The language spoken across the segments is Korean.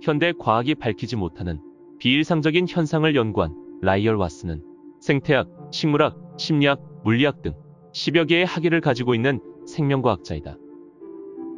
현대 과학이 밝히지 못하는 비일상적인 현상을 연구한 라이얼 와스는 생태학, 식물학, 심리학, 물리학 등 10여 개의 학위를 가지고 있는 생명과학자이다.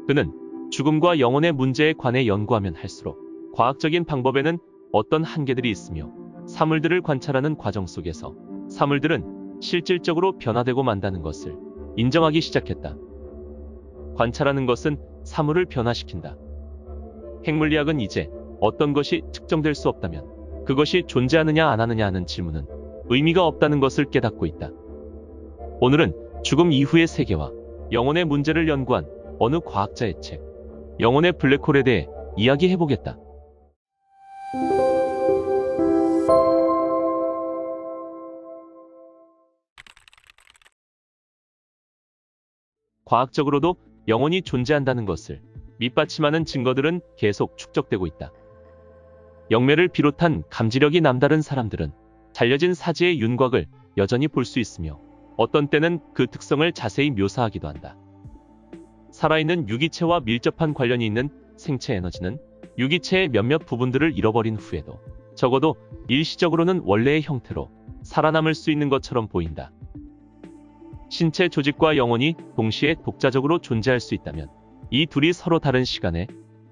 그는 죽음과 영혼의 문제에 관해 연구하면 할수록 과학적인 방법에는 어떤 한계들이 있으며 사물들을 관찰하는 과정 속에서 사물들은 실질적으로 변화되고 만다는 것을 인정하기 시작했다. 관찰하는 것은 사물을 변화시킨다. 핵물리학은 이제 어떤 것이 측정될 수 없다면 그것이 존재하느냐 안 하느냐 하는 질문은 의미가 없다는 것을 깨닫고 있다. 오늘은 죽음 이후의 세계와 영혼의 문제를 연구한 어느 과학자의 책, 영혼의 블랙홀에 대해 이야기해보겠다. 과학적으로도 영혼이 존재한다는 것을 밑받침하는 증거들은 계속 축적되고 있다. 영매를 비롯한 감지력이 남다른 사람들은 잘려진 사지의 윤곽을 여전히 볼 수 있으며 어떤 때는 그 특성을 자세히 묘사하기도 한다. 살아있는 유기체와 밀접한 관련이 있는 생체 에너지는 유기체의 몇몇 부분들을 잃어버린 후에도 적어도 일시적으로는 원래의 형태로 살아남을 수 있는 것처럼 보인다. 신체 조직과 영혼이 동시에 독자적으로 존재할 수 있다면 이 둘이 서로 다른 시간에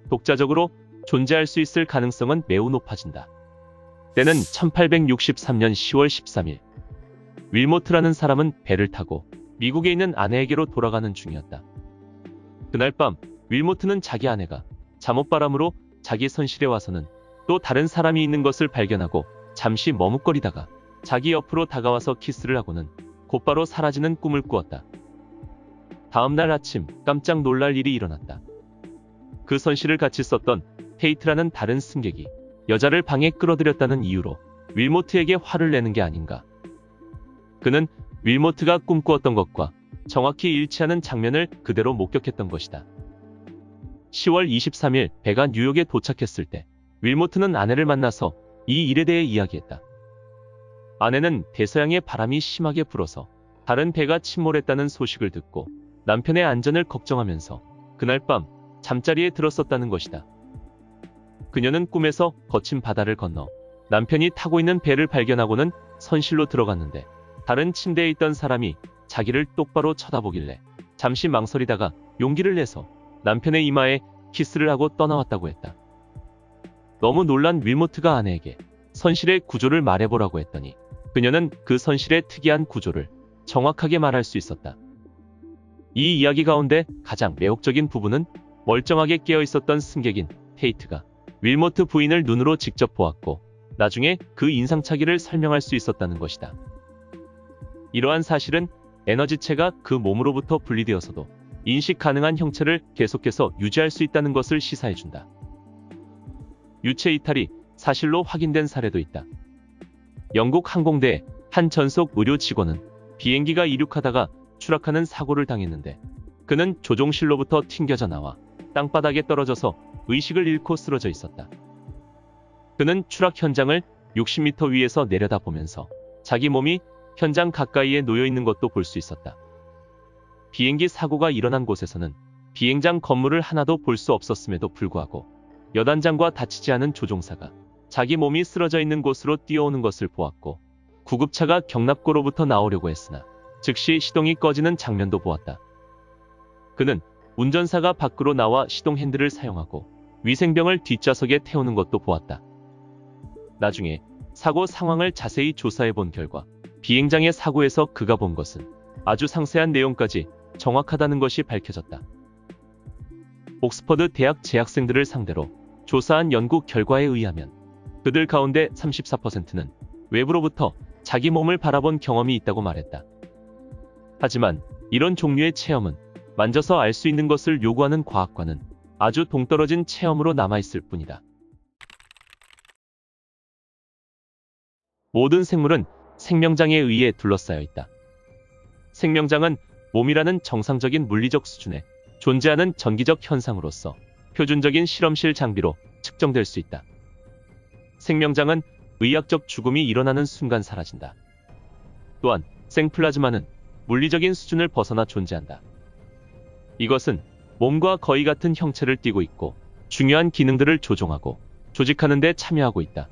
독자적으로 존재할 수 있을 가능성은 매우 높아진다. 때는 1863년 10월 13일. 윌모트라는 사람은 배를 타고 미국에 있는 아내에게로 돌아가는 중이었다. 그날 밤 윌모트는 자기 아내가 잠옷바람으로 자기 선실에 와서는 또 다른 사람이 있는 것을 발견하고 잠시 머뭇거리다가 자기 옆으로 다가와서 키스를 하고는 곧바로 사라지는 꿈을 꾸었다. 다음 날 아침 깜짝 놀랄 일이 일어났다. 그 선실을 같이 썼던 테이트라는 다른 승객이 여자를 방에 끌어들였다는 이유로 윌모트에게 화를 내는 게 아닌가. 그는 윌모트가 꿈꾸었던 것과 정확히 일치하는 장면을 그대로 목격했던 것이다. 10월 23일 배가 뉴욕에 도착했을 때 윌모트는 아내를 만나서 이 일에 대해 이야기했다. 아내는 대서양의 바람이 심하게 불어서 다른 배가 침몰했다는 소식을 듣고 남편의 안전을 걱정하면서 그날 밤 잠자리에 들었었다는 것이다. 그녀는 꿈에서 거친 바다를 건너 남편이 타고 있는 배를 발견하고는 선실로 들어갔는데 다른 침대에 있던 사람이 자기를 똑바로 쳐다보길래 잠시 망설이다가 용기를 내서 남편의 이마에 키스를 하고 떠나왔다고 했다. 너무 놀란 윌모트가 아내에게 선실의 구조를 말해보라고 했더니 그녀는 그 선실의 특이한 구조를 정확하게 말할 수 있었다. 이 이야기 가운데 가장 매혹적인 부분은 멀쩡하게 깨어 있었던 승객인 테이트가 윌모트 부인을 눈으로 직접 보았고 나중에 그 인상착의를 설명할 수 있었다는 것이다. 이러한 사실은 에너지체가 그 몸으로부터 분리되어서도 인식 가능한 형체를 계속해서 유지할 수 있다는 것을 시사해준다. 유체 이탈이 사실로 확인된 사례도 있다. 영국 항공대의 한 전속 의료 직원은 비행기가 이륙하다가 추락하는 사고를 당했는데 그는 조종실로부터 튕겨져 나와 땅바닥에 떨어져서 의식을 잃고 쓰러져 있었다. 그는 추락 현장을 60m 위에서 내려다보면서 자기 몸이 현장 가까이에 놓여 있는 것도 볼 수 있었다. 비행기 사고가 일어난 곳에서는 비행장 건물을 하나도 볼 수 없었음에도 불구하고 여단장과 다치지 않은 조종사가 자기 몸이 쓰러져 있는 곳으로 뛰어오는 것을 보았고 구급차가 경납고로부터 나오려고 했으나 즉시 시동이 꺼지는 장면도 보았다. 그는 운전사가 밖으로 나와 시동 핸들을 사용하고 위생병을 뒷좌석에 태우는 것도 보았다. 나중에 사고 상황을 자세히 조사해 본 결과 비행장의 사고에서 그가 본 것은 아주 상세한 내용까지 정확하다는 것이 밝혀졌다. 옥스퍼드 대학 재학생들을 상대로 조사한 연구 결과에 의하면 그들 가운데 34%는 외부로부터 자기 몸을 바라본 경험이 있다고 말했다. 하지만 이런 종류의 체험은 만져서 알 수 있는 것을 요구하는 과학과는 아주 동떨어진 체험으로 남아있을 뿐이다. 모든 생물은 생명장에 의해 둘러싸여 있다. 생명장은 몸이라는 정상적인 물리적 수준에 존재하는 전기적 현상으로서 표준적인 실험실 장비로 측정될 수 있다. 생명장은 의학적 죽음이 일어나는 순간 사라진다. 또한 생플라즈마는 물리적인 수준을 벗어나 존재한다. 이것은 몸과 거의 같은 형체를 띠고 있고 중요한 기능들을 조종하고 조직하는 데 참여하고 있다.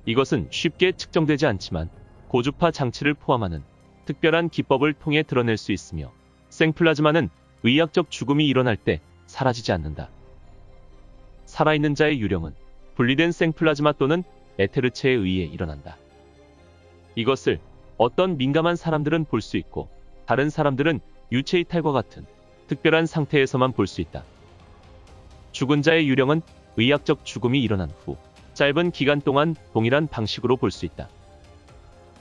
이것은 쉽게 측정되지 않지만 고주파 장치를 포함하는 특별한 기법을 통해 드러낼 수 있으며 생플라즈마는 의학적 죽음이 일어날 때 사라지지 않는다. 살아있는 자의 유령은 분리된 생플라즈마 또는 에테르체에 의해 일어난다. 이것을 어떤 민감한 사람들은 볼 수 있고 다른 사람들은 유체 이탈과 같은 특별한 상태에서만 볼 수 있다. 죽은 자의 유령은 의학적 죽음이 일어난 후 짧은 기간 동안 동일한 방식으로 볼 수 있다.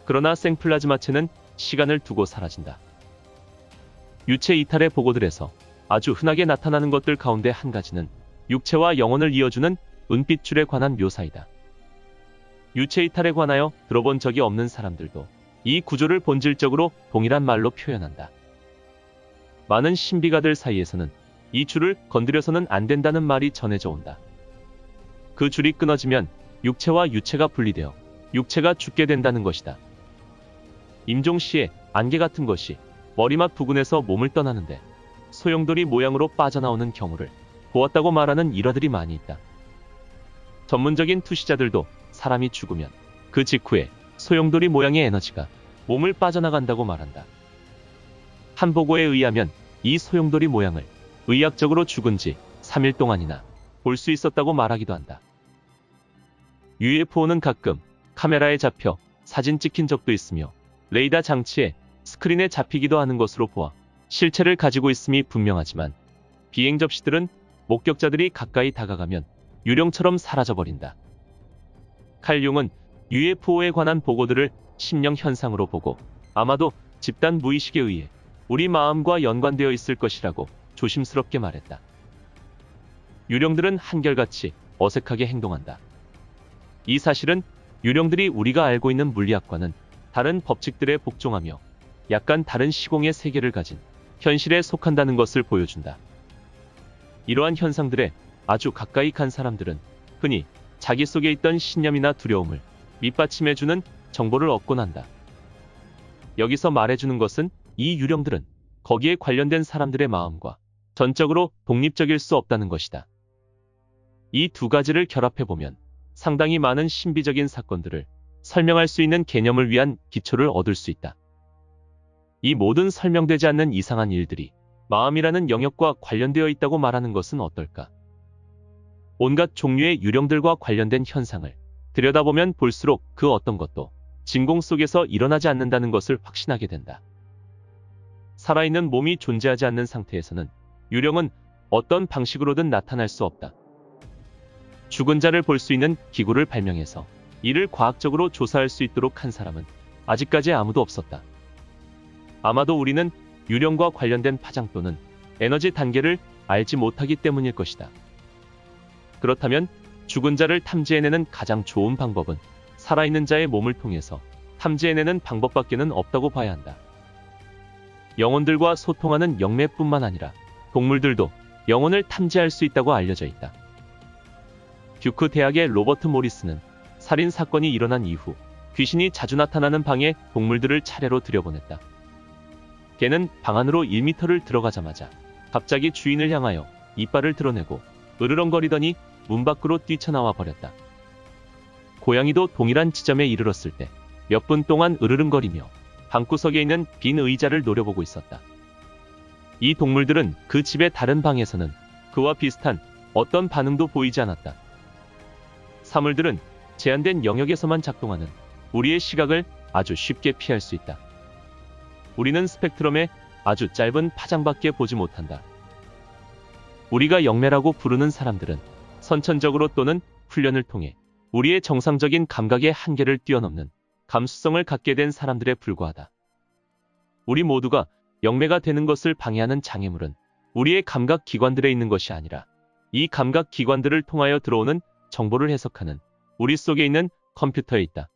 그러나 생플라즈마체는 시간을 두고 사라진다. 유체 이탈의 보고들에서 아주 흔하게 나타나는 것들 가운데 한 가지는 육체와 영혼을 이어주는 은빛줄에 관한 묘사이다. 유체 이탈에 관하여 들어본 적이 없는 사람들도 이 구조를 본질적으로 동일한 말로 표현한다. 많은 신비가들 사이에서는 이 줄을 건드려서는 안 된다는 말이 전해져 온다. 그 줄이 끊어지면 육체와 유체가 분리되어 육체가 죽게 된다는 것이다. 임종시에 안개 같은 것이 머리맡 부근에서 몸을 떠나는데 소용돌이 모양으로 빠져나오는 경우를 보았다고 말하는 일화들이 많이 있다. 전문적인 투시자들도 사람이 죽으면 그 직후에 소용돌이 모양의 에너지가 몸을 빠져나간다고 말한다. 한 보고에 의하면 이 소용돌이 모양을 의학적으로 죽은 지 3일 동안이나 볼 수 있었다고 말하기도 한다. UFO는 가끔 카메라에 잡혀 사진 찍힌 적도 있으며 레이더 장치에 스크린에 잡히기도 하는 것으로 보아 실체를 가지고 있음이 분명하지만 비행 접시들은 목격자들이 가까이 다가가면 유령처럼 사라져버린다. 칼 융은 UFO에 관한 보고들을 심령 현상으로 보고 아마도 집단 무의식에 의해 우리 마음과 연관되어 있을 것이라고 조심스럽게 말했다. 유령들은 한결같이 어색하게 행동한다. 이 사실은 유령들이 우리가 알고 있는 물리학과는 다른 법칙들에 복종하며 약간 다른 시공의 세계를 가진 현실에 속한다는 것을 보여준다. 이러한 현상들에 아주 가까이 간 사람들은 흔히 자기 속에 있던 신념이나 두려움을 밑받침해주는 정보를 얻곤 한다. 여기서 말해주는 것은 이 유령들은 거기에 관련된 사람들의 마음과 전적으로 독립적일 수 없다는 것이다. 이 두 가지를 결합해보면 상당히 많은 신비적인 사건들을 설명할 수 있는 개념을 위한 기초를 얻을 수 있다. 이 모든 설명되지 않는 이상한 일들이 마음이라는 영역과 관련되어 있다고 말하는 것은 어떨까? 온갖 종류의 유령들과 관련된 현상을 들여다보면 볼수록 그 어떤 것도 진공 속에서 일어나지 않는다는 것을 확신하게 된다. 살아있는 몸이 존재하지 않는 상태에서는 유령은 어떤 방식으로든 나타날 수 없다. 죽은 자를 볼 수 있는 기구를 발명해서 이를 과학적으로 조사할 수 있도록 한 사람은 아직까지 아무도 없었다. 아마도 우리는 유령과 관련된 파장 또는 에너지 단계를 알지 못하기 때문일 것이다. 그렇다면 죽은 자를 탐지해내는 가장 좋은 방법은 살아있는 자의 몸을 통해서 탐지해내는 방법밖에는 없다고 봐야 한다. 영혼들과 소통하는 영매뿐만 아니라 동물들도 영혼을 탐지할 수 있다고 알려져 있다. 듀크 대학의 로버트 모리스는 살인 사건이 일어난 이후 귀신이 자주 나타나는 방에 동물들을 차례로 들여보냈다. 개는 방 안으로 1m를 들어가자마자 갑자기 주인을 향하여 이빨을 드러내고 으르렁거리더니 문 밖으로 뛰쳐나와 버렸다. 고양이도 동일한 지점에 이르렀을 때 몇 분 동안 으르렁거리며 방구석에 있는 빈 의자를 노려보고 있었다. 이 동물들은 그 집의 다른 방에서는 그와 비슷한 어떤 반응도 보이지 않았다. 사물들은 제한된 영역에서만 작동하는 우리의 시각을 아주 쉽게 피할 수 있다. 우리는 스펙트럼의 아주 짧은 파장밖에 보지 못한다. 우리가 영매라고 부르는 사람들은 선천적으로 또는 훈련을 통해 우리의 정상적인 감각의 한계를 뛰어넘는 감수성을 갖게 된 사람들에 불과하다. 우리 모두가 영매가 되는 것을 방해하는 장애물은 우리의 감각 기관들에 있는 것이 아니라 이 감각 기관들을 통하여 들어오는 정보를 해석하는 우리 속에 있는 컴퓨터에 있다.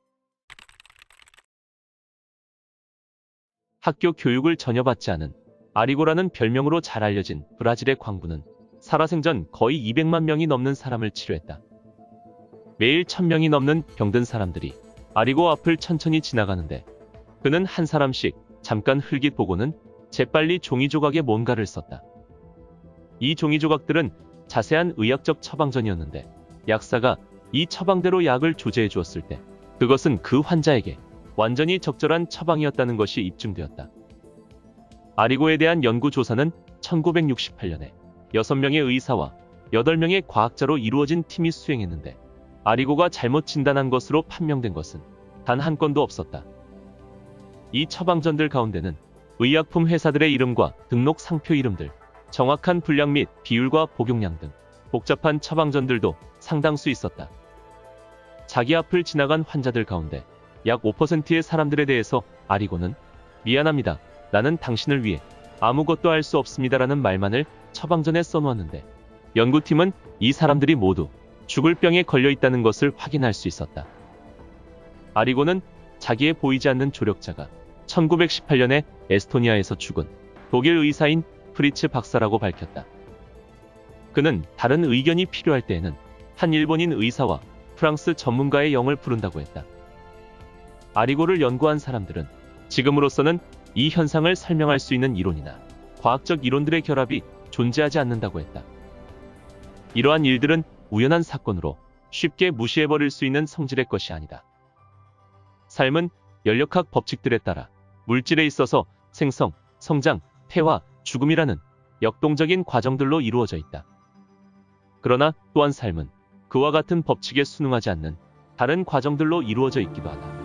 학교 교육을 전혀 받지 않은 아리고라는 별명으로 잘 알려진 브라질의 광부는 살아생전 거의 200만 명이 넘는 사람을 치료했다. 매일 1000명이 넘는 병든 사람들이 아리고 앞을 천천히 지나가는데 그는 한 사람씩 잠깐 흘깃 보고는 재빨리 종이 조각에 뭔가를 썼다. 이 종이 조각들은 자세한 의학적 처방전이었는데 약사가 이 처방대로 약을 조제해 주었을 때 그것은 그 환자에게 완전히 적절한 처방이었다는 것이 입증되었다. 아리고에 대한 연구 조사는 1968년에 6명의 의사와 8명의 과학자로 이루어진 팀이 수행했는데 아리고가 잘못 진단한 것으로 판명된 것은 단 한 건도 없었다. 이 처방전들 가운데는 의약품 회사들의 이름과 등록 상표 이름들, 정확한 분량 및 비율과 복용량 등 복잡한 처방전들도 상당수 있었다. 자기 앞을 지나간 환자들 가운데 약 5%의 사람들에 대해서 아리고는 미안합니다. 나는 당신을 위해 아무것도 할 수 없습니다라는 말만을 처방전에 써놓았는데 연구팀은 이 사람들이 모두 죽을 병에 걸려 있다는 것을 확인할 수 있었다. 아리고는 자기의 보이지 않는 조력자가 1918년에 에스토니아에서 죽은 독일 의사인 프리츠 박사라고 밝혔다. 그는 다른 의견이 필요할 때에는 한 일본인 의사와 프랑스 전문가의 영을 부른다고 했다. 아리고를 연구한 사람들은 지금으로서는 이 현상을 설명할 수 있는 이론이나 과학적 이론들의 결합이 존재하지 않는다고 했다. 이러한 일들은 우연한 사건으로 쉽게 무시해버릴 수 있는 성질의 것이 아니다. 삶은 연력학 법칙들에 따라 물질에 있어서 생성, 성장, 폐화, 죽음이라는 역동적인 과정들로 이루어져 있다. 그러나 또한 삶은 그와 같은 법칙에 순응하지 않는 다른 과정들로 이루어져 있기도 하다.